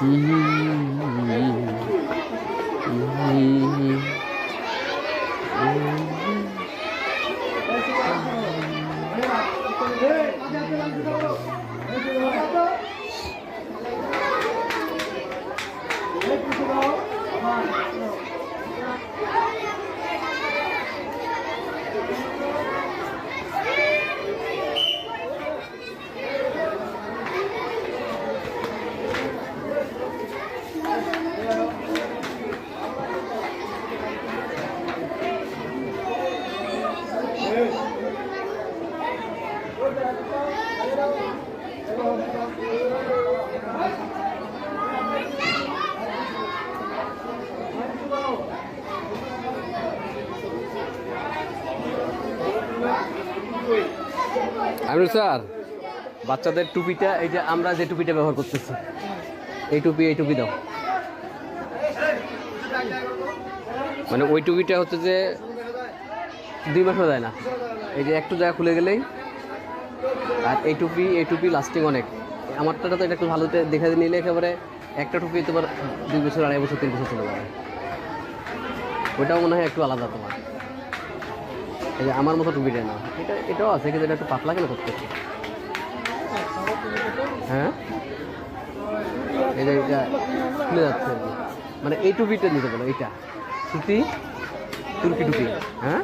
Aminul sir, বাচ্চাদের টুপিটা, এই যে আমরা যে টুপিটা ব্যবহার করতেছি, এই টুপি দাও। মানে ওই টুপিটা হচ্ছে যে 2 মাসও যায় না, এই যে একটু জায়গা খুলে গেলেই। আর এই টুপি লাস্টিং অনেক। আমারটা তো এটা একটু ভালো দেখে নিলে একেবারে একটা টুপি তোমার 2 বছর, 2.5 বছর, 3 বছর চলে যাবে। ওইটাও মনে হয় একটু আলাদা তোমার। এই যে আমার মতো টুপিটা না, এটাও আছে, কিন্তু এটা একটু পাতলা কেন করতেছে? হ্যাঁ, এটা খুলে যাচ্ছে। মানে এই টুপিটা নিতে বলো, এইটা সুতি তুর্কি টুপি। হ্যাঁ,